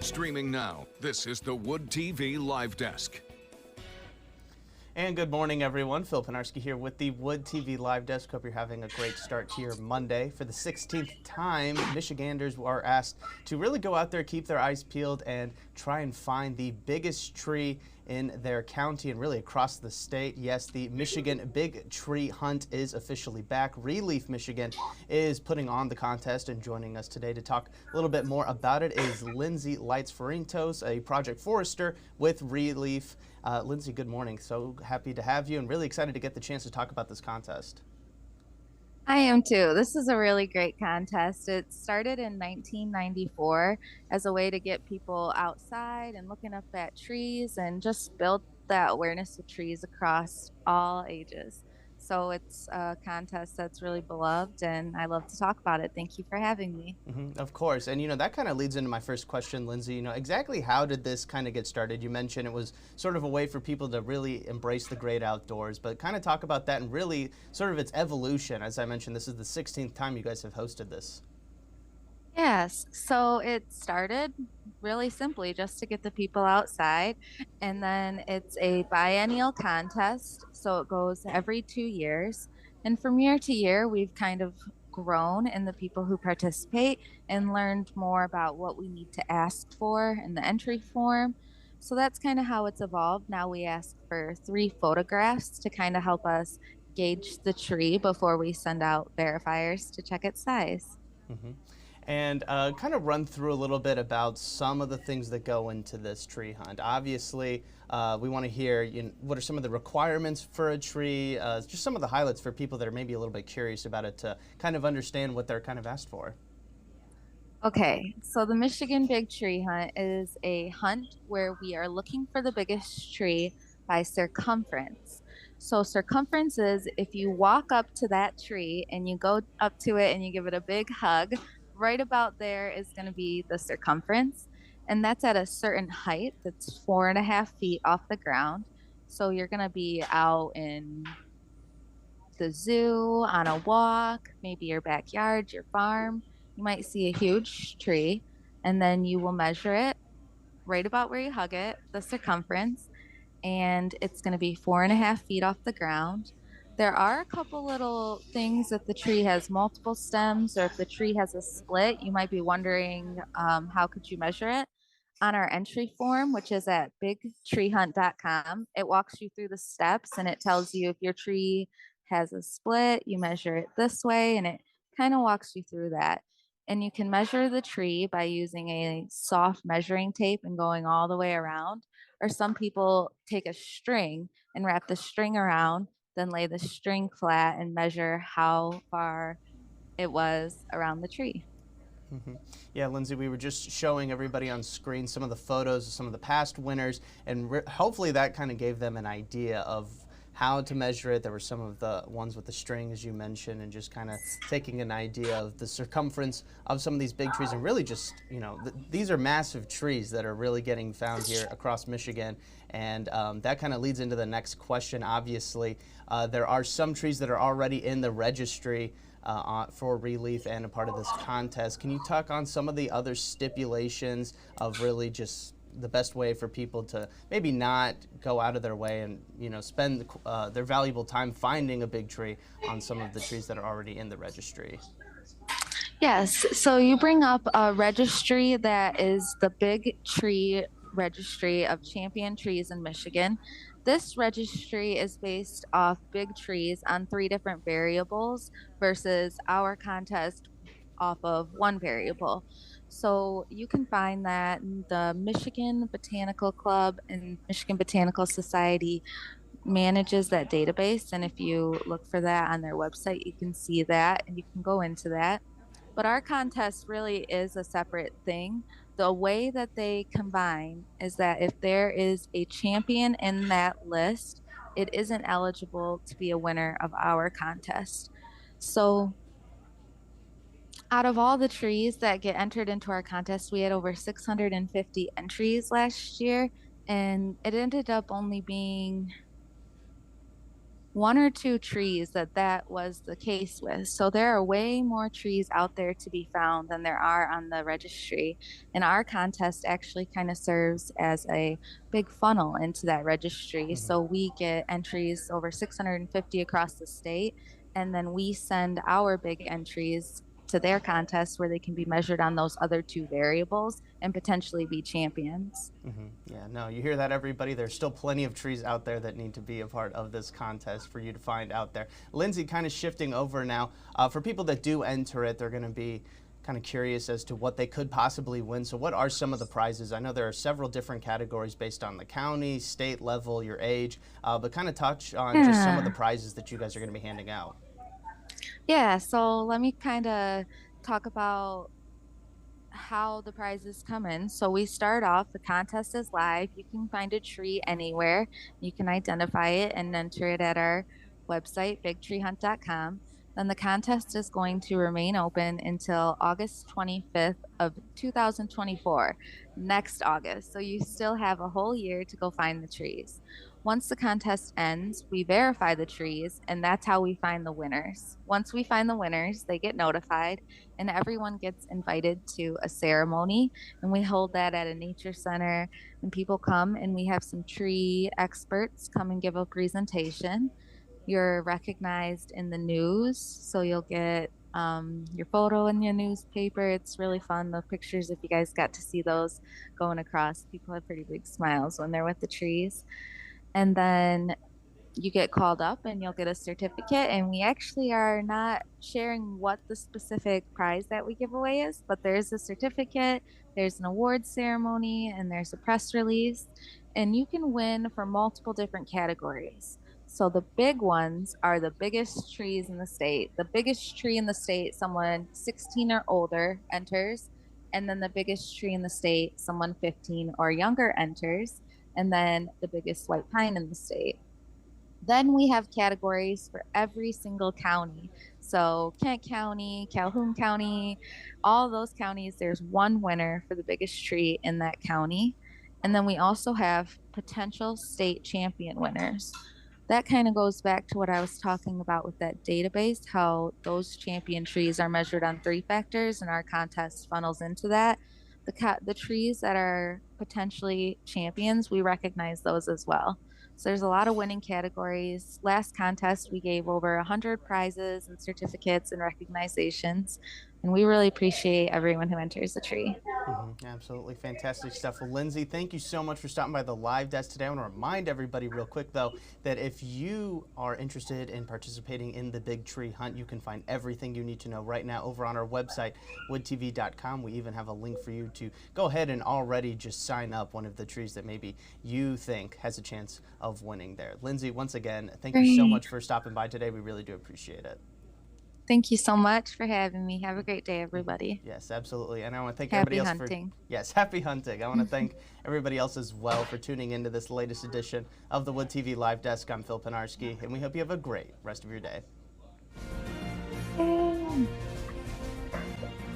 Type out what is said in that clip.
Streaming now, this is the Wood TV Live Desk. And good morning, everyone. Phil Penarski here with the Wood TV Live Desk. Hope you're having a great start to your Monday. For the 16th time, Michiganders are asked to really go out there, keep their eyes peeled, and try and find the biggest tree in their county and really across the state. Yes, the Michigan Big Tree Hunt is officially back. ReLeaf Michigan is putting on the contest, and joining us today to talk a little bit more about it is Lindsay Lights-Farintos, a project forester with ReLeaf. Lindsay, good morning. So happy to have you and really excited to get the chance to talk about this contest. I am too. This is a really great contest. It started in 1994 as a way to get people outside and looking up at trees and just build that awareness of trees across all ages. So it's a contest that's really beloved, and I love to talk about it. Thank you for having me. Of course. And, that kind of leads into my first question, Lindsay. Exactly how did this kind of get started? You mentioned it was sort of a way for people to really embrace the great outdoors, but kind of talk about that and really sort of its evolution. As I mentioned, this is the 16th time you guys have hosted this. Yes, so it started really simply just to get the people outside, and then it's a biennial contest, so it goes every 2 years. And from year to year, we've kind of grown in the people who participate and learned more about what we need to ask for in the entry form. So that's kind of how it's evolved. Now we ask for 3 photographs to kind of help us gauge the tree before we send out verifiers to check its size. And kind of run through a little bit about some of the things that go into this tree hunt. Obviously, we want to hear what are some of the requirements for a tree, just some of the highlights for people that are maybe a little bit curious about it to kind of understand what they're kind of asked for. Okay, so the Michigan Big Tree Hunt is a hunt where we are looking for the biggest tree by circumference. So circumference is if you walk up to that tree and you go up to it and you give it a big hug, right about there is going to be the circumference. And that's at a certain height that's 4.5 feet off the ground. So you're going to be out in the zoo, on a walk, maybe your backyard, your farm. You might see a huge tree, and then you will measure it right about where you hug it, the circumference, and it's going to be 4.5 feet off the ground. There are a couple little things if the tree has multiple stems or if the tree has a split. You might be wondering how could you measure it? On our entry form, which is at bigtreehunt.com, it walks you through the steps and it tells you if your tree has a split, you measure it this way, and it kind of walks you through that. And you can measure the tree by using a soft measuring tape and going all the way around. Or some people take a string and wrap the string around, then lay the string flat and measure how far it was around the tree. Yeah, Lindsay, we were just showing everybody on screen some of the photos of some of the past winners, and hopefully that kind of gave them an idea of how to measure it. There were some of the ones with the string, as you mentioned, and just kind of taking an idea of the circumference of some of these big trees, and really just, these are massive trees that are really getting found here across Michigan, and that kind of leads into the next question. Obviously, there are some trees that are already in the registry for ReLeaf and a part of this contest. Can you talk on some of the other stipulations of really just the best way for people to maybe not go out of their way and spend their valuable time finding a big tree on some of the trees that are already in the registry? Yes, so you bring up a registry that is the Big Tree Registry of Champion Trees in Michigan. This registry is based off big trees on 3 different variables versus our contest off of one variable. So you can find that in the Michigan Botanical Club and Michigan Botanical Society manages that database. And if you look for that on their website, you can see that and you can go into that. But our contest really is a separate thing. The way that they combine is that if there is a champion in that list, it isn't eligible to be a winner of our contest. So out of all the trees that get entered into our contest, we had over 650 entries last year, and it ended up only being one or two trees that was the case with. So there are way more trees out there to be found than there are on the registry. And our contest actually kind of serves as a big funnel into that registry. Hmm. So we get entries over 650 across the state, and then we send our big entries to their contest where they can be measured on those other two variables and potentially be champions. Yeah, no, you hear that, everybody. There's still plenty of trees out there that need to be a part of this contest for you to find out there. Lindsay, kind of shifting over now, for people that do enter it, they're going to be kind of curious as to what they could possibly win. So what are some of the prizes? I know there are several different categories based on the county, state level, your age, but kind of touch on just some of the Yeah. prizes that you guys are going to be handing out. Yeah, so let me kind of talk about how the prizes come in. So we start off, the contest is live. You can find a tree anywhere. You can identify it and enter it at our website, bigtreehunt.com. Then the contest is going to remain open until August 25th of 2024, next August. So you still have a whole year to go find the trees. Once the contest ends, we verify the trees, and that's how we find the winners. Once we find the winners, they get notified, and everyone gets invited to a ceremony. And we hold that at a nature center, and people come, and we have some tree experts come and give a presentation. You're recognized in the news, so you'll get your photo in your newspaper. It's really fun. The pictures, if you guys got to see those going across, people have pretty big smiles when they're with the trees. And then you get called up and you'll get a certificate. And we actually are not sharing what the specific prize that we give away is, but there's a certificate, there's an award ceremony, and there's a press release. And you can win for multiple different categories. So the big ones are the biggest trees in the state. The biggest tree in the state, someone 16 or older enters. And then the biggest tree in the state, someone 15 or younger enters. And then the biggest white pine in the state. Then we have categories for every single county. So Kent County, Calhoun County, all those counties, there's one winner for the biggest tree in that county. And then we also have potential state champion winners. That kind of goes back to what I was talking about with that database, how those champion trees are measured on three factors, and our contest funnels into that. The trees that are potentially champions, we recognize those as well. So there's a lot of winning categories. Last contest, we gave over 100 prizes and certificates and recognizations, and we really appreciate everyone who enters the tree. Absolutely fantastic stuff. Well, Lindsay, thank you so much for stopping by the live desk today. I want to remind everybody real quick, though, that if you are interested in participating in the Big Tree Hunt, you can find everything you need to know right now over on our website, woodtv.com. We even have a link for you to go ahead and already just sign up one of the trees that maybe you think has a chance of winning there. Lindsay, once again, thank you so much for stopping by today. We really do appreciate it. Thank you so much for having me. Have a great day, everybody. Yes, absolutely. And I want to thank Happy everybody else hunting. Yes, happy hunting. I want to thank everybody else as well for tuning into this latest edition of the Wood TV Live Desk. I'm Phil Pinarski, and we hope you have a great rest of your day.